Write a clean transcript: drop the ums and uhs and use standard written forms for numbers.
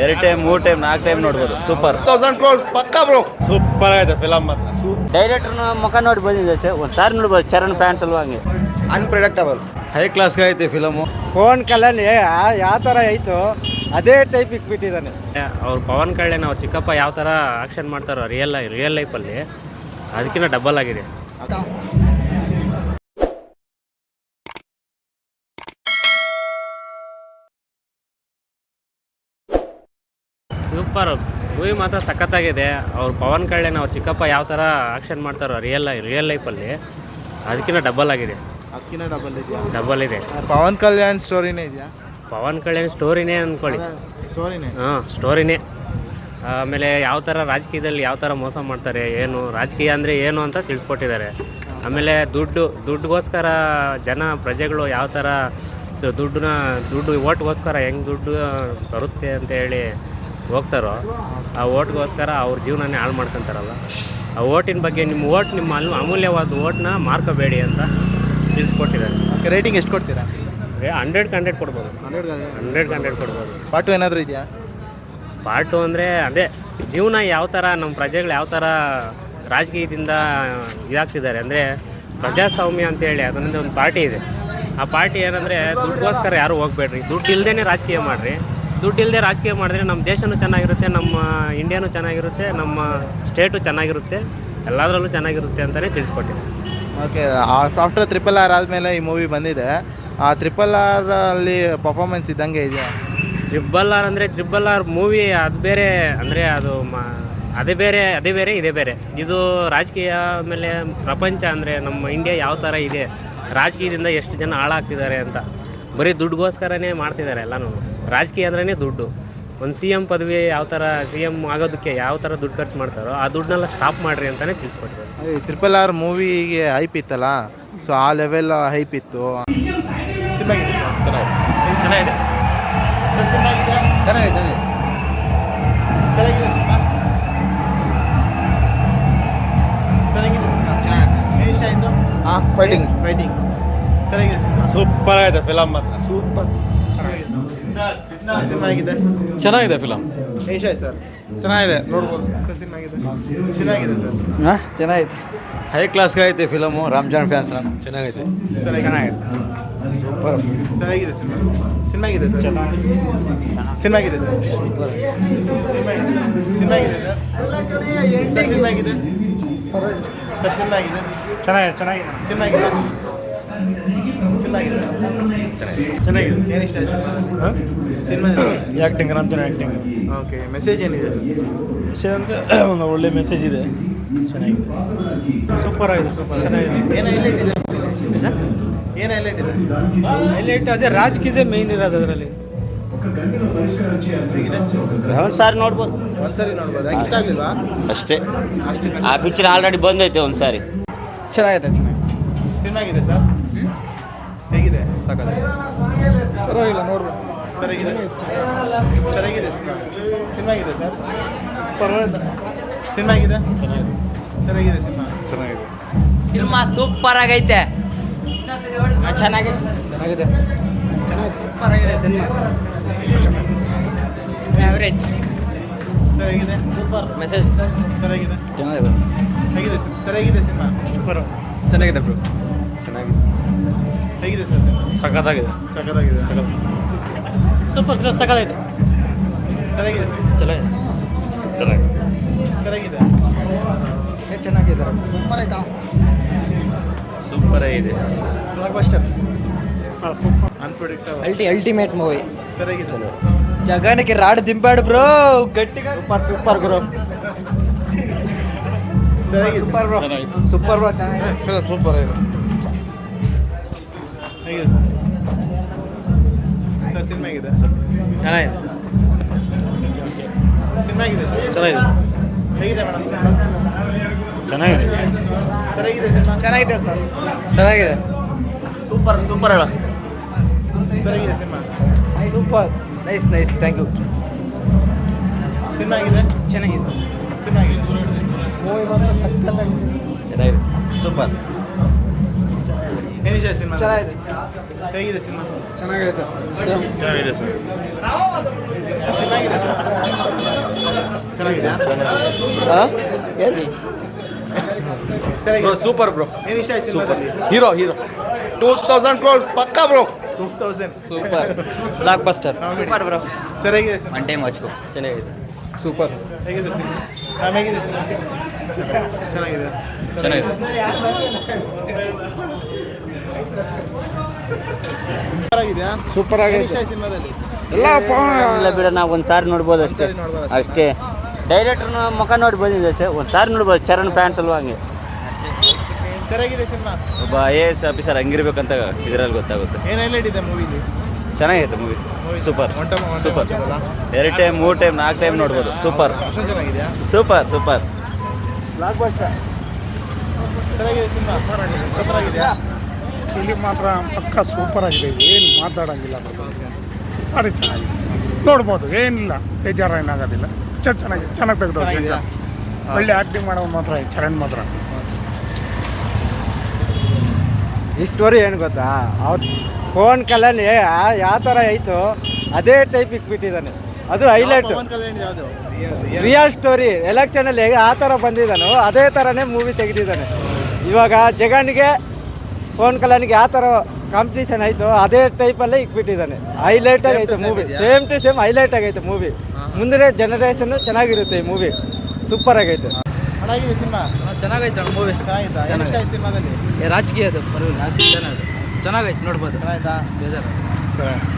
2 time 3 time 4 time ನೋಡ್ಬೋದು. Super 1000 crores ಪಕ್ಕಾ bro. Super ಆಗಿದೆ ಫಿಲಮ್ ಮಾತ್ರ. ಡೈರೆಕ್ಟರ್ನ ಮುಖ ನೋಡಿ ಬಂದಿದೆ ಅಷ್ಟೇ, ಒಂದು ಸಾರಿ ನೋಡ್ಬೋದು. ಚರಣ್ ಫ್ಯಾನ್ಸ್ ಅಲ್ವಾ ಹಂಗೆ ಅನ್ಪ್ರೆಡಿಕ್ಟಬಲ್ ಹೈ ಕ್ಲಾಸ್ಗೆ ಐತೆ ಫಿಲಮು. ಪವನ್ ಕಲ್ಯಾಣ್ ಯಾವ ಥರ ಐತೋ ಅದೇ ಟೈಪ್ ಇಕ್ಬಿಟ್ಟಿದ್ದಾನೆ. ಅವ್ರು ಪವನ್ ಕಲ್ಯಾಣ್ ಅವ್ರ ಚಿಕ್ಕಪ್ಪ ಯಾವ ಥರ ಆಕ್ಷನ್ ಮಾಡ್ತಾರೋ ರಿಯಲ್ ಲೈಫಲ್ಲಿ ಅದಕ್ಕಿಂತ ಡಬಲ್ ಆಗಿದೆ. ಸೂಪರ್ ಮೂವಿ ಮಾತ್ರ ಸಖತ್ತಾಗಿದೆ. ಅವ್ರು ಪವನ್ ಕಲ್ಯಾಣ್ ಅವ್ರ ಚಿಕ್ಕಪ್ಪ ಯಾವ ಥರ ಆಕ್ಷನ್ ಮಾಡ್ತಾರೋ ರಿಯಲ್ ಲೈಫಲ್ಲಿ ಅದಕ್ಕಿಂತ ಡಬಲ್ ಆಗಿದೆ. ಡಬಲ್ ಇದೆ. ಪವನ್ ಕಲ್ಯಾಣ್ ಸ್ಟೋರಿನೇ ಇದೆಯಾ? ಪವನ್ ಕಲ್ಯಾಣ್ ಸ್ಟೋರಿನೇ ಅಂದ್ಕೊಳ್ಳಿ. ಸ್ಟೋರಿನೇ. ಆಮೇಲೆ ಯಾವ ಥರ ರಾಜಕೀಯದಲ್ಲಿ ಯಾವ ಥರ ಮೋಸ ಮಾಡ್ತಾರೆ, ಏನು ರಾಜಕೀಯ ಅಂದರೆ ಏನು ಅಂತ ತಿಳಿಸ್ಕೊಟ್ಟಿದ್ದಾರೆ. ಆಮೇಲೆ ದುಡ್ಡುಗೋಸ್ಕರ ಪ್ರಜೆಗಳು ಯಾವ ಥರ ದುಡ್ಡು ಓಟ್ಗೋಸ್ಕರ ಹೆಂಗೆ ದುಡ್ಡು ಬರುತ್ತೆ ಅಂತ ಹೇಳಿ ಹೋಗ್ತಾರೋ, ಆ ಓಟ್ಗೋಸ್ಕರ ಅವ್ರ ಜೀವನನೇ ಹಾಳು ಮಾಡ್ಕೊತಾರಲ್ಲ. ಆ ಓಟಿನ ಬಗ್ಗೆ ನಿಮ್ಮ ಅಮೂಲ್ಯವಾದ ಓಟ್ನ ಮಾರ್ಕೋಬೇಡಿ ಅಂತ ತಿಳಿಸ್ಕೊಟ್ಟಿದ್ದಾರೆ. ರೇಟಿಂಗ್ ಎಷ್ಟು ಕೊಡ್ತೀರಾ? 100 ಕೊಡ್ಬೋದು. 100 ಕೊಡ್ಬೋದು. ಪಾರ್ಟ್ ಏನಾದರೂ ಇದೆಯಾ? ಪಾರ್ಟು ಅಂದರೆ ಅದೇ ಜೀವನ ಯಾವ ಥರ ನಮ್ಮ ಪ್ರಜೆಗಳು ಯಾವ ಥರ ರಾಜಕೀಯದಿಂದ ಇದಾಗ್ತಿದ್ದಾರೆ ಅಂದರೆ ಪ್ರಜಾಸ್ವಾಮ್ಯ ಅಂತೇಳಿ ಅದರಿಂದ ಒಂದು ಪಾರ್ಟಿ ಇದೆ. ಆ ಪಾರ್ಟಿ ಏನಂದರೆ ದುಡ್ಡುಗೋಸ್ಕರ ಯಾರೂ ಹೋಗ್ಬೇಡ್ರಿ, ದುಡ್ಡು ಇಲ್ಲದೇ ರಾಜಕೀಯ ಮಾಡಿರಿ. ದುಡ್ಡು ಇಲ್ಲದೆ ರಾಜಕೀಯ ಮಾಡಿದ್ರೆ ನಮ್ಮ ದೇಶನೂ ಚೆನ್ನಾಗಿರುತ್ತೆ, ನಮ್ಮ ಇಂಡಿಯಾನೂ ಚೆನ್ನಾಗಿರುತ್ತೆ, ನಮ್ಮ ಸ್ಟೇಟು ಚೆನ್ನಾಗಿರುತ್ತೆ, ಎಲ್ಲದರಲ್ಲೂ ಚೆನ್ನಾಗಿರುತ್ತೆ ಅಂತಲೇ ತಿಳಿಸ್ಕೊಟ್ಟಿದೆ. ಓಕೆ. ಆಫ್ಟರ್ RRR ಆದಮೇಲೆ ಈ ಮೂವಿ ಬಂದಿದೆ. ಆ RRR ಅಲ್ಲಿ ಪರ್ಫಾರ್ಮೆನ್ಸ್ ಇದ್ದಂಗೆ ಇದೆಯಾ? RRR ಅಂದರೆ RRR ಮೂವಿ ಅದು ಬೇರೆ, ಅಂದರೆ ಅದು ಅದೇ ಬೇರೆ ಇದೇ ಬೇರೆ. ಇದು ರಾಜಕೀಯ ಮೇಲೆ ಪ್ರಪಂಚ ಅಂದರೆ ನಮ್ಮ ಇಂಡಿಯಾ ಯಾವ ಥರ ಇದೆ, ರಾಜಕೀಯದಿಂದ ಎಷ್ಟು ಜನ ಹಾಳಾಗ್ತಿದ್ದಾರೆ ಅಂತ ಬರೀ ದುಡ್ಡುಗೋಸ್ಕರನೇ ಮಾಡ್ತಿದ್ದಾರೆ ಎಲ್ಲನೂ. ರಾಜಕೀಯ ಅಂದ್ರೇ ದುಡ್ಡು. ಒಂದು CM ಪದವಿ ಯಾವ ಥರ CM ಆಗೋದಕ್ಕೆ ಯಾವ ಥರ ದುಡ್ಡು ಖರ್ಚು ಮಾಡ್ತಾರೋ ಆ ದುಡ್ಡನ್ನೆಲ್ಲ ಸ್ಟಾಪ್ ಮಾಡಿರಿ ಅಂತಲೇ ತಿಳಿಸ್ಕೊಟ್ಟಿದ್ದಾರೆ. RRR ಮೂವಿಗೆ ಹೈಪ್ ಇತ್ತಲ್ಲ, ಸೊ ಆ ಲೆವೆಲ್ ಹೈಪ್ ಇತ್ತು. ಚೆನ್ನಾಗಿದೆ. ಫೈಟಿಂಗ್ ಸೂಪರ್ ಆಗಿದೆ ಫಿಲಮ್ ಮಾತ್ರ. ಸೂಪರ್ ಸಿನಿಮಾ ಆಗಿದೆ. ಚೆನ್ನಾಗಿದೆ ಫಿಲಮ್. ಸರ್ ಚೆನ್ನಾಗಿದೆ, ನೋಡ್ಬೋದು. ಚೆನ್ನಾಗಿದೆ ಸರ್. ಚೆನ್ನಾಗೈತೆ. ಹೈ ಕ್ಲಾಸ್ಗೆ ಐತೆ ಫಿಲಮು. ರಾಮ್ಜಾನ್ ಫ್ಯಾನ್ಸ್ ಚೆನ್ನಾಗೈತೆ. ಸೂಪರ್ ಚೆನ್ನಾಗಿದೆ ಸಿನಿಮಾ ಆಗಿದೆ ಸರ್. ಸಿನಿಮಾ ಆಗಿದೆ ಸರ್. ಸಿನಿಮಾ ಆಗಿದೆ ಸರ್. ಸಿನಿಮಾ ಆಗಿದೆ ಸರ್. ಸಿನಿಮಾ ಆಗಿದೆ. ಚೆನ್ನಾಗಿದೆ. ಸಿನಿಮಾ ಆಗಿದೆ. ಸಿನಿಮಾ ಆಗಿದೆ. ಚೆನ್ನಾಗಿದೆ. ಏನು ಇಷ್ಟ ಆಯ್ತು cinema? Acting Ramchandra acting. Okay. Message ಏನಿದೆ ವಿಷಯ ಅಂದರೆ ಒಂದು ಒಳ್ಳೆ ಮೆಸೇಜ್ ಇದೆ. ಚೆನ್ನಾಗಿದೆ. ಸೂಪರ್ ಆಗಿದೆ. ಸೂಪರ್ ಚೆನ್ನಾಗಿದೆ. ಏನು ಹೈಲೈಟ್ ಇದೆ ಸರ್? ಏನು ಹೈಲೈಟ್ ಇದೆ? ಹೈಲೈಟ್ ಅದೇ ರಾಜಕೀಯ ಮೇಯ್ನ್ ಇರೋದು ಅದರಲ್ಲಿ. ಒಂದು ಸಾರಿ ನೋಡ್ಬೋದು. ಒಂದ್ಸರಿ ನೋಡ್ಬೋದು. ಇಷ್ಟ ಆಗಲಿಲ್ವಾ? ಅಷ್ಟೇ. ಅಷ್ಟೇ. ಆ ಪಿಕ್ಚರ್ ಆಲ್ರೆಡಿ ಬಂದೈತೆ ಒಂದು ಸಾರಿ. ಚೆನ್ನಾಗಿದೆ. ಸಿನಿಮಾ ಆಗಿದೆ ಸರ್. ಹೇಗಿದೆ? ಸಾಕಾಗಿದೆ. ಪರವಾಗಿಲ್ಲ, ನೋಡ್ಬೋದು. ಸರಿಯಾಗಿದೆ. ಸರಿಯಾಗಿದೆ ಸಿನಿಮಾ ಆಗಿದೆ ಸರ್. ಪರವಾಗಿಲ್ಲ. ಸಿನಿಮಾ ಆಗಿದೆ. ಸರಿಯಾಗಿದೆ ಸಿನಿಮಾ. ಚೆನ್ನಾಗಿದೆ. ಸಿನಿಮಾ ಸೂಪರ್ ಆಗೈತೆ. ಚೆನ್ನಾಗಿದೆ. ಚೆನ್ನಾಗಿದೆ. ಸೂಪರ್ ಆಗಿದೆ ಸಿನಿಮಾ. ಆವ್ರೇಜ್. ಸರಿಯಾಗಿದೆ. Super message. ಸರಿಯಾಗಿದೆ. ಚೆನ್ನಾಗಿದೆ. ಹೇಗಿದೆ ಸರಿಯಾಗಿದೆ ಸಿನಿಮಾ. ಸೂಪರ್ ಚೆನ್ನಾಗಿದೆ ಬ್ರೋ. ಚೆನ್ನಾಗಿದೆ. ಹೇಗಿದೆ ಸರ್ ಸಿನಿಮಾ? ಸಖತ್ತಾಗಿದೆ. ಸಖತ್ತಾಗಿದೆ. ಸೂಪರ್ ಸಕ್ಕತ್ತಾಯ್ತು. ಸರಿಯಾಗಿದೆ ಸರ್. ಚೆನ್ನಾಗಿದೆ. ಚೆನ್ನಾಗಿದೆ. ಸರಿಯಾಗಿದೆ. ಚೆನ್ನಾಗಿದೆ. ಸೂಪರ್ ಆಯ್ತಾ? ಸೂಪರ್ ಆಗಿದೆ. Blockbuster. Super. Unpredictable. Ultimate movie. ಸರಿಯಾಗಿದೆ. ಜಗನಕ್ಕೆ ರಾಡ್ ದಿಂಬಾಡು ಬ್ರೋ, ಗಟ್ಟಿగా ಸೂಪರ್ ಗುರು. ಸರಿಯಾಗಿದೆ. Super bro. Super bro. Film super ಆಗಿದೆ. ಹೇಗಿದೆ ಸರ್? ಸಿನಿಮಾ ಆಗಿದೆ. ಚೆನ್ನಾಗಿದೆ. ಸಿನಿಮಾ ಆಗಿದೆ ಸರ್. ಚೆನ್ನಾಗಿದೆ. ಹೇಗಿದೆ ಮೇಡಮ್ ಸಿನಿಮಾ? ಚೆನ್ನಾಗಿದೆ. ಸರಿಯಾಗಿದೆ ಸಿನಿಮಾ. ಚೆನ್ನಾಗಿದೆ ಸರ್. ಚೆನ್ನಾಗಿದೆ. ಸೂಪರ್ ಹೇಳ. ಸರಿಯಾಗಿದೆ cinema. Super. Nice thank you. Cinema ಆಗಿದೆ. ಚೆನ್ನಾಗಿದೆ. ಸಿನಿಮಾ ಆಗಿದೆ. ಮೂವಿ ಮಾತ್ರ ಸಕ್ಕತ್ತಾಗಿದೆ. ಚೆನ್ನಾಗಿದೆ. ಸೂಪರ್. ಏನಿಷ್ಟ ಸಿನಿಮಾ ಚೆನ್ನಾಗಿದೆ ಹೇಗಿದೆ ಸಿನಿಮಾ ಚೆನ್ನಾಗೈತೆ ಚೆನ್ನಾಗಿದೆ ಸರ್ ಚೆನ್ನಾಗಿದೆ ಸೂಪರ್ ಬ್ರೋ ಏನಿಷ್ಟ ಆಯ್ತು ಸಿನಿಮಾದಲ್ಲಿ ಹೀರೋ 2000 crores ಪಕ್ಕಾ bro 2000 super blockbuster super bro sir ಹೇಗಿದೆ ಸಿನಿಮಾ ಒನ್ ಟೈಮ್ ವಾಚ್ಬೇಕು ಚೆನ್ನಾಗಿದೆ ಸೂಪರ್ ಹೇಗಿದೆ ಸಿನಿಮಾ ಹೇಗಿದೆ ಸಿನಿಮಾ ಚೆನ್ನಾಗಿದೆ ಚೆನ್ನಾಗಿದೆ ಆಗಿದೆಯಾ ಸೂಪರ್ ಏನಿಷ್ಟ ಆಯ್ತು ಸಿನಿಮಾದಲ್ಲಿ ಇಲ್ಲ ಬಿಡೋಣ ಒಂದು ಸಾರಿ ನೋಡ್ಬೋದು ಅಷ್ಟೇ ಅಷ್ಟೇ ಡೈರೆಕ್ಟ್ರನ್ನ ಮುಖ ನೋಡಿ ಬಂದಿದೆ ಅಷ್ಟೇ ಒಂದು ಸಾರಿ ನೋಡ್ಬೋದು ಚರಣ್ ಫ್ಯಾನ್ಸ್ ಅಲ್ವಾ ಹಂಗೆ ಸರ್ ಹೇಗಿದೆ ಸಿನಿಮಾ ಒಬ್ಬ IAS ಆಫೀಸರ್ ಹಂಗಿರ್ಬೇಕಂತ ಇದರಲ್ಲಿ ಗೊತ್ತಾಗುತ್ತೆ ಏನು ಹೈಲೈಟ್ ಇದೆ ಮೂವಿಲಿ ಚೆನ್ನಾಗೈತೆ movie super super 2 time 3 time 4 time ನೋಡ್ಬೋದು ಸೂಪರ್ ಅಷ್ಟೊಂದು ಚೆನ್ನಾಗಿದೆಯಾ ಸೂಪರ್ ಸರ್ ಹೇಗಿದೆ ಸಿನಿಮಾ ಸೂಪರ್ ಆಗಿದೆಯಾ ಫಿಲಿಮ್ ಮಾತ್ರ ಪಕ್ಕ ಸೂಪರ್ ಆಗಿದೆ ಏನು ಮಾತಾಡೋಂಗಿಲ್ಲ ಭಾರಿ ಚೆನ್ನಾಗಿದೆ ನೋಡ್ಬೋದು ಏನಿಲ್ಲ ಬೇಜಾರೇನಾಗೋದಿಲ್ಲ ಚೆನ್ನಾಗಿ ತೆಗೆದು ಚೆನ್ನಾಗಿದೆಯಾ ಒಳ್ಳೆ ಆ್ಯಕ್ಟಿಂಗ್ ಮಾಡೋದು ಮಾತ್ರ ಚರಣ್ ಮಾತ್ರ ಈ ಸ್ಟೋರಿ ಏನು ಗೊತ್ತಾ ಅವ್ರು ಪವನ್ ಕಲ್ಯಾಣ್ ಯಾವ ಥರ ಐತೋ ಅದೇ ಟೈಪ್ ಇಕ್ಬಿಟ್ಟಿದ್ದಾನೆ ಅದು ಹೈಲೈಟ್ ಪವನ್ ಕಲ್ಯಾಣ್ ಯಾವುದು ರಿಯಲ್ ಸ್ಟೋರಿ ಎಲೆಕ್ಷನಲ್ಲಿ ಹೇಗೆ ಆ ಥರ ಬಂದಿದ್ದಾನೋ ಅದೇ ಥರನೇ ಮೂವಿ ತೆಗೆದಿದ್ದಾನೆ ಇವಾಗ ಜಗನ್ಗೆ ಪವನ್ ಕಲ್ಯಾಣ್ಗೆ ಯಾವ ಥರ ಕಾಂಪಿಟೇಷನ್ ಆಯಿತು ಅದೇ ಟೈಪಲ್ಲೇ ಇಕ್ಬಿಟ್ಟಿದ್ದಾನೆ ಹೈಲೈಟ್ ಆಗೈತೆ movie same to same highlight ಆಗೈತೆ ಮೂವಿ ಮುಂದಿನ ಜನರೇಷನ್ ಚೆನ್ನಾಗಿರುತ್ತೆ ಈ ಮೂವಿ ಸೂಪರ್ ಆಗೈತೆ ಚೆನ್ನಾಗಿದೆ ಸಿನಿಮಾ ಚೆನ್ನಾಗೈತೆ ಮೂವಿ ಚೆನ್ನಾಗಿತ್ತಾ ಏನಿಷ್ಟ ಆಯ್ತು ಸಿನಿಮಾದಲ್ಲಿ ರಾಜಕೀಯ ಅದು ಚೆನ್ನಾಗೈತೆ ನೋಡ್ಬೋದು ಚೆನ್ನಾಯ್ತಾ ಬೇಜಾರು